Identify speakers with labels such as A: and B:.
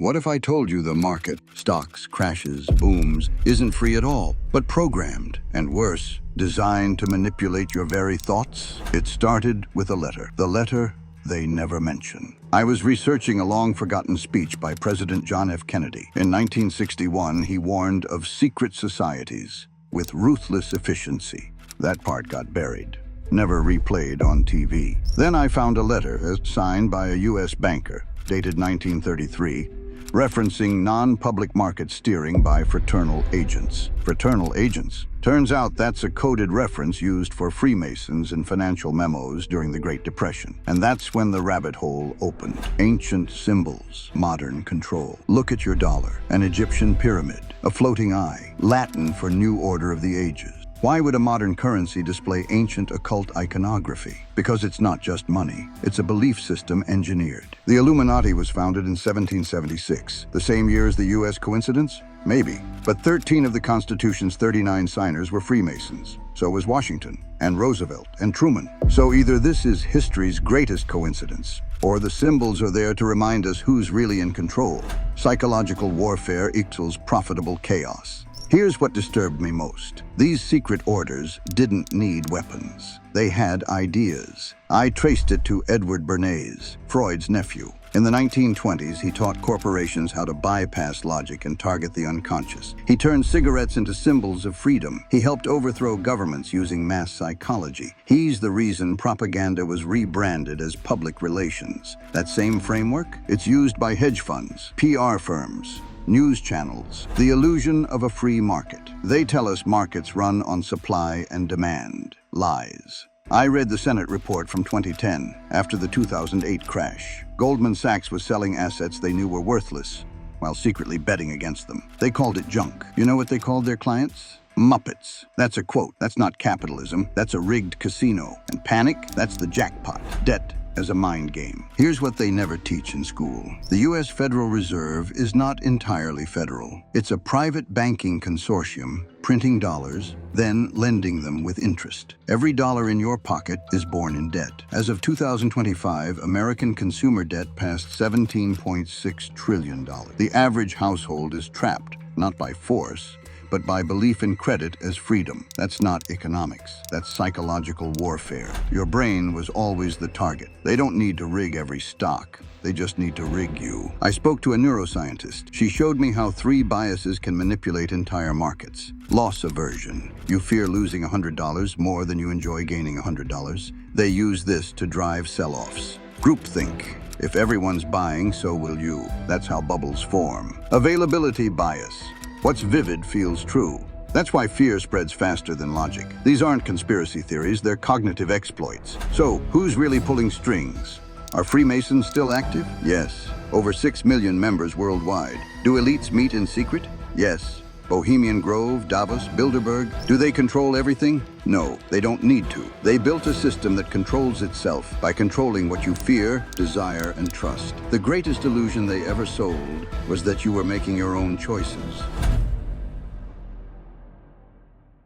A: What if I told you the market, stocks, crashes, booms, isn't free at all, but programmed, and worse, designed to manipulate your very thoughts? It started with a letter. The letter they never mention. I was researching a long-forgotten speech by President John F. Kennedy. In 1961, he warned of secret societies with ruthless efficiency. That part got buried, never replayed on TV. Then I found a letter signed by a U.S. banker, dated 1933, referencing non-public market steering by fraternal agents. Fraternal agents? Turns out that's a coded reference used for Freemasons and financial memos during the Great Depression. And that's when the rabbit hole opened. Ancient symbols, modern control. Look at your dollar, an Egyptian pyramid, a floating eye, Latin for New Order of the Ages. Why would a modern currency display ancient occult iconography? Because it's not just money, it's a belief system engineered. The Illuminati was founded in 1776, the same year as the US. Coincidence? Maybe. But 13 of the Constitution's 39 signers were Freemasons. So was Washington, and Roosevelt, and Truman. So either this is history's greatest coincidence, or the symbols are there to remind us who's really in control. Psychological warfare equals profitable chaos. Here's what disturbed me most. These secret orders didn't need weapons. They had ideas. I traced it to Edward Bernays, Freud's nephew. In the 1920s, he taught corporations how to bypass logic and target the unconscious. He turned cigarettes into symbols of freedom. He helped overthrow governments using mass psychology. He's the reason propaganda was rebranded as public relations. That same framework? It's used by hedge funds, PR firms, news channels, the illusion of a free market. They tell us markets run on supply and demand. Lies. I read the Senate report from 2010, after the 2008 crash. Goldman Sachs was selling assets they knew were worthless, while secretly betting against them. They called it junk. You know what they called their clients? Muppets. That's a quote. That's not capitalism. That's a rigged casino. And panic? That's the jackpot. Debt as a mind game. Here's what they never teach in school. The U.S. Federal Reserve is not entirely federal. It's a private banking consortium, printing dollars, then lending them with interest. Every dollar in your pocket is born in debt. As of 2025, American consumer debt passed $17.6 trillion. The average household is trapped, not by force, but by belief in credit as freedom. That's not economics. That's psychological warfare. Your brain was always the target. They don't need to rig every stock. They just need to rig you. I spoke to a neuroscientist. She showed me how 3 biases can manipulate entire markets. Loss aversion. You fear losing $100 more than you enjoy gaining $100. They use this to drive sell-offs. Groupthink. If everyone's buying, so will you. That's how bubbles form. Availability bias. What's vivid feels true. That's why fear spreads faster than logic. These aren't conspiracy theories, they're cognitive exploits. So, who's really pulling strings? Are Freemasons still active? Yes. Over 6 million members worldwide. Do elites meet in secret? Yes. Bohemian Grove, Davos, Bilderberg, do they control everything? No, they don't need to. They built a system that controls itself by controlling what you fear, desire, and trust. The greatest illusion they ever sold was that you were making your own choices.